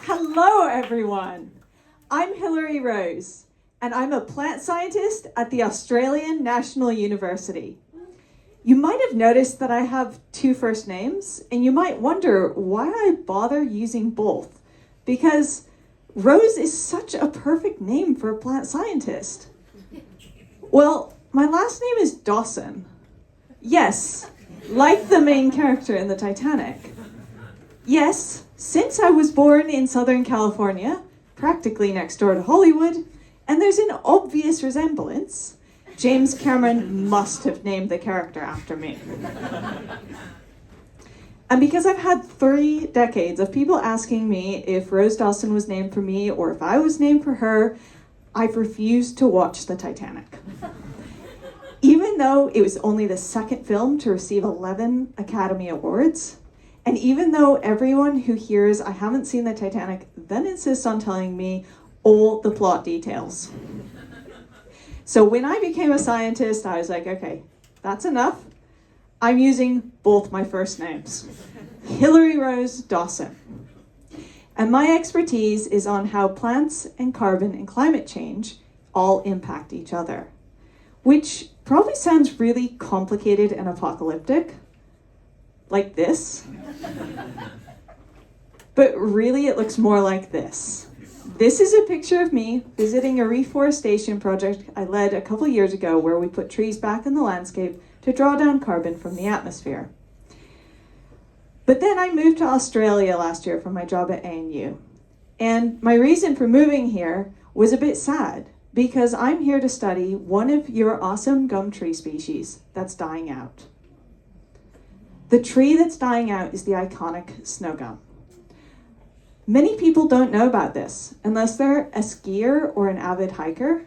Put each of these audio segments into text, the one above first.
Hello, everyone. I'm Hilary Rose, and I'm a plant scientist at the Australian National University. You might have noticed that I have two first names, and you might wonder why I bother using both, because Rose is such a perfect name for a plant scientist. Well, my last name is Dawson. Yes, like the main character in the Titanic. Yes, since I was born in Southern California, practically next door to Hollywood, and there's an obvious resemblance, James Cameron must have named the character after me. And because I've had 3 decades of people asking me if Rose Dawson was named for me or if I was named for her, I've refused to watch the Titanic. Even though it was only the second film to receive 11 Academy Awards, and even though everyone who hears I haven't seen the Titanic then insists on telling me all the plot details. So when I became a scientist, I was like, okay, that's enough. I'm using both my first names. Hilary Rose Dawson. And my expertise is on how plants and carbon and climate change all impact each other, which probably sounds really complicated and apocalyptic, like this. But really it looks more like this. This is a picture of me visiting a reforestation project I led a couple years ago where we put trees back in the landscape to draw down carbon from the atmosphere. But then I moved to Australia last year for my job at ANU. And my reason for moving here was a bit sad, because I'm here to study one of your awesome gum tree species that's dying out. The tree that's dying out is the iconic snow gum. Many people don't know about this unless they're a skier or an avid hiker.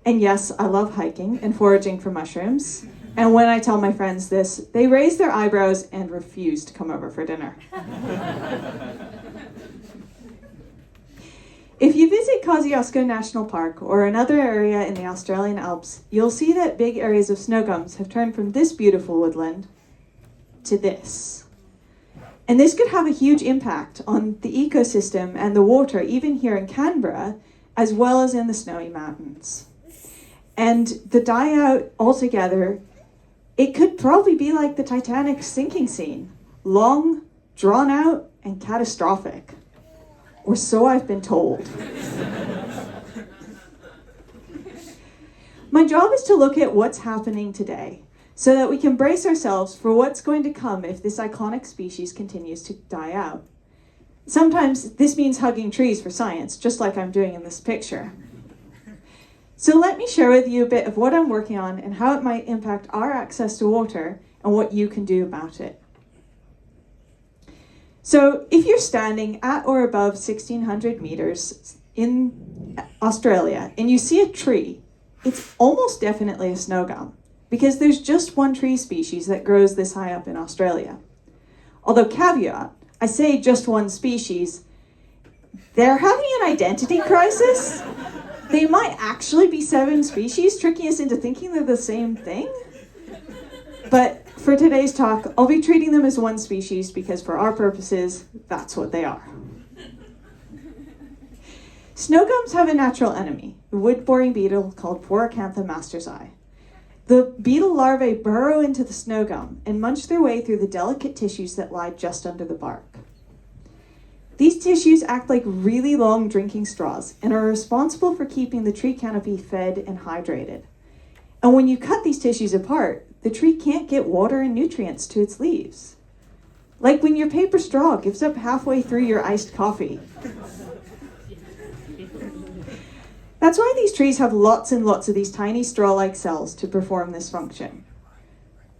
And yes, I love hiking and foraging for mushrooms. And when I tell my friends this, they raise their eyebrows and refuse to come over for dinner. If you visit Kosciuszko National Park or another area in the Australian Alps, you'll see that big areas of snow gums have turned from this beautiful woodland to this. And this could have a huge impact on the ecosystem and the water, even here in Canberra, as well as in the snowy mountains. And the die out altogether, it could probably be like the Titanic sinking scene, long, drawn out, and catastrophic. Or so I've been told. My job is to look at what's happening today, so that we can brace ourselves for what's going to come if this iconic species continues to die out. Sometimes this means hugging trees for science, just like I'm doing in this picture. So let me share with you a bit of what I'm working on and how it might impact our access to water and what you can do about it. So if you're standing at or above 1,600 meters in Australia and you see a tree, it's almost definitely a snow gum, because there's just one tree species that grows this high up in Australia. Although caveat, I say just one species, they're having an identity crisis. They might actually be 7 species, tricking us into thinking they're the same thing. But for today's talk, I'll be treating them as one species because for our purposes, that's what they are. Snow gums have a natural enemy, the wood-boring beetle called Poracantha master's eye. The beetle larvae burrow into the snow gum and munch their way through the delicate tissues that lie just under the bark. These tissues act like really long drinking straws and are responsible for keeping the tree canopy fed and hydrated. And when you cut these tissues apart, the tree can't get water and nutrients to its leaves. Like when your paper straw gives up halfway through your iced coffee. That's why these trees have lots and lots of these tiny straw-like cells to perform this function.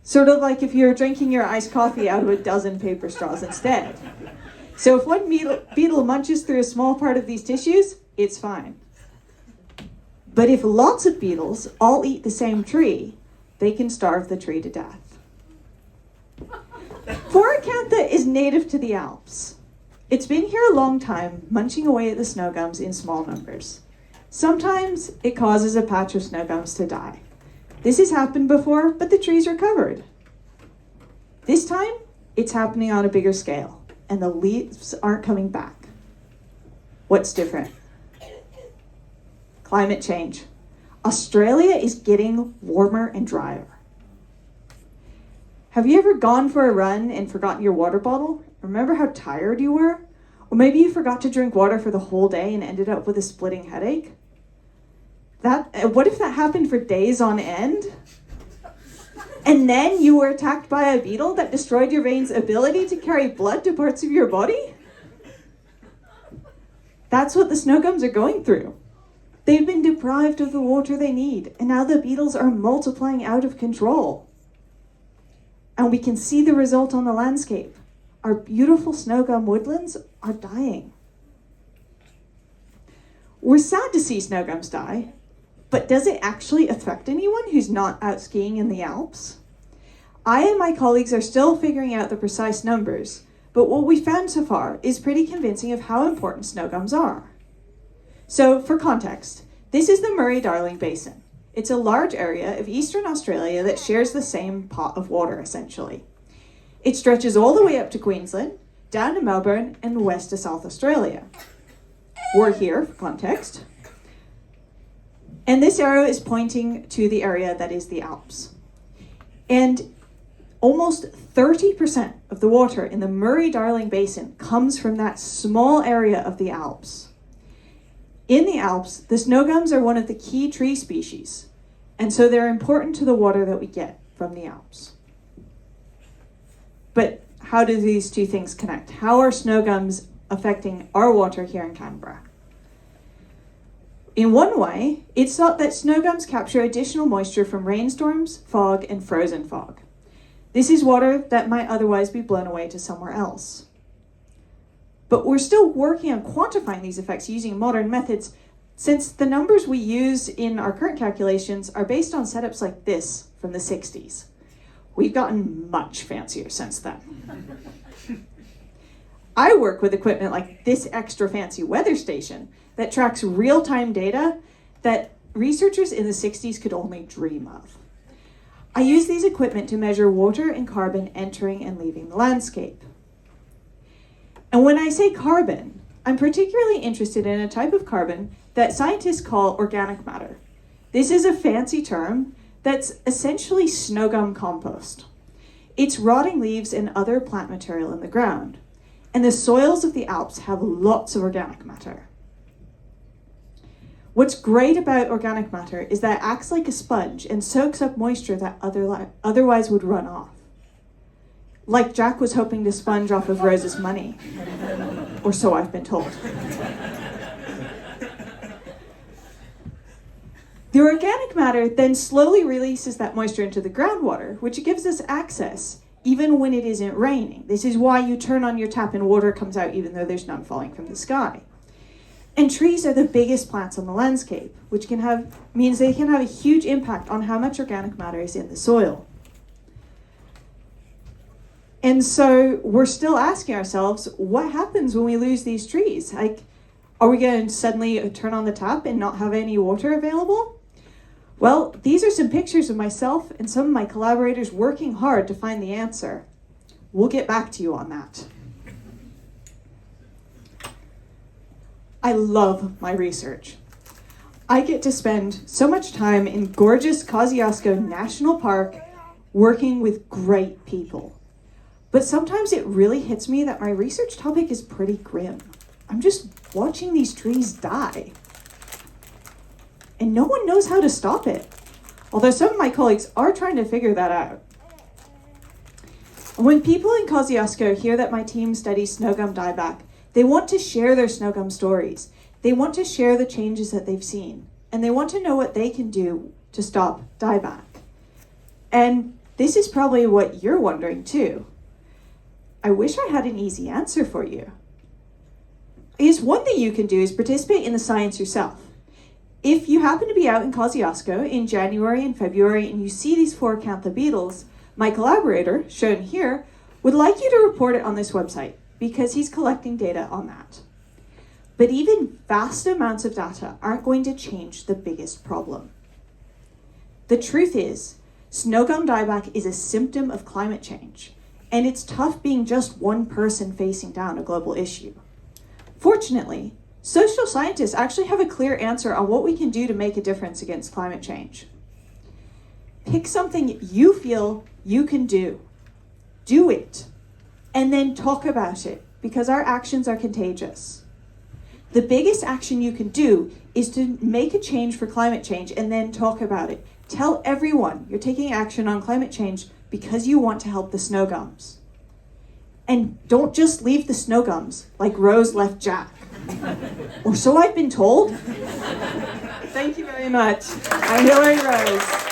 Sort of like if you're drinking your iced coffee out of a dozen paper straws instead. So if one beetle munches through a small part of these tissues, it's fine. But if lots of beetles all eat the same tree, they can starve the tree to death. Poracantha is native to the Alps. It's been here a long time, munching away at the snow gums in small numbers. Sometimes it causes a patch of snow gums to die. This has happened before, but the tree's recovered. This time, it's happening on a bigger scale, and the leaves aren't coming back. What's different? Climate change. Australia is getting warmer and drier. Have you ever gone for a run and forgotten your water bottle? Remember how tired you were? Or maybe you forgot to drink water for the whole day and ended up with a splitting headache? What if that happened for days on end? And then you were attacked by a beetle that destroyed your veins' ability to carry blood to parts of your body? That's what the snowgums are going through. They've been deprived of the water they need, and now the beetles are multiplying out of control. And we can see the result on the landscape. Our beautiful snowgum woodlands are dying. We're sad to see snowgums die, but does it actually affect anyone who's not out skiing in the Alps? I and my colleagues are still figuring out the precise numbers, but what we found so far is pretty convincing of how important snowgums are. So, for context, this is the Murray-Darling Basin. It's a large area of eastern Australia that shares the same pot of water, essentially. It stretches all the way up to Queensland, down to Melbourne, and west to South Australia. We're here, for context. And this arrow is pointing to the area that is the Alps. And almost 30% of the water in the Murray-Darling Basin comes from that small area of the Alps. In the Alps, the snowgums are one of the key tree species, and so they're important to the water that we get from the Alps. But how do these two things connect? How are snowgums affecting our water here in Canberra? In one way, it's thought that snowgums capture additional moisture from rainstorms, fog, and frozen fog. This is water that might otherwise be blown away to somewhere else. But we're still working on quantifying these effects using modern methods, since the numbers we use in our current calculations are based on setups like this from the 60s. We've gotten much fancier since then. I work with equipment like this extra fancy weather station that tracks real-time data that researchers in the 60s could only dream of. I use these equipment to measure water and carbon entering and leaving the landscape. And when I say carbon, I'm particularly interested in a type of carbon that scientists call organic matter. This is a fancy term that's essentially snowgum compost. It's rotting leaves and other plant material in the ground. And the soils of the Alps have lots of organic matter. What's great about organic matter is that it acts like a sponge and soaks up moisture that otherwise would run off. Like Jack was hoping to sponge off of Rose's money. Or so I've been told. The organic matter then slowly releases that moisture into the groundwater, which gives us access even when it isn't raining. This is why you turn on your tap and water comes out even though there's none falling from the sky. And trees are the biggest plants on the landscape, which means they can have a huge impact on how much organic matter is in the soil. And so we're still asking ourselves, what happens when we lose these trees? Are we going to suddenly turn on the tap and not have any water available? Well, these are some pictures of myself and some of my collaborators working hard to find the answer. We'll get back to you on that. I love my research. I get to spend so much time in gorgeous Kosciuszko National Park working with great people. But sometimes it really hits me that my research topic is pretty grim. I'm just watching these trees die. And no one knows how to stop it. Although some of my colleagues are trying to figure that out. When people in Kosciuszko hear that my team studies snowgum dieback, they want to share their snowgum stories. They want to share the changes that they've seen. And they want to know what they can do to stop dieback. And this is probably what you're wondering too. I wish I had an easy answer for you. I guess one thing you can do is participate in the science yourself. If you happen to be out in Kosciuszko in January and February and you see these 4 acantha beetles, my collaborator, shown here, would like you to report it on this website because he's collecting data on that. But even vast amounts of data aren't going to change the biggest problem. The truth is, snowgum dieback is a symptom of climate change, and it's tough being just one person facing down a global issue. Fortunately, Social scientists actually have a clear answer on what we can do to make a difference against climate change. Pick something you feel you can do. Do it. And then talk about it, because our actions are contagious. The biggest action you can do is to make a change for climate change and then talk about it. Tell everyone you're taking action on climate change because you want to help the snow gums. And don't just leave the snow gums like Rose left Jack. Or so I've been told. Thank you very much. I'm Hilary Rose.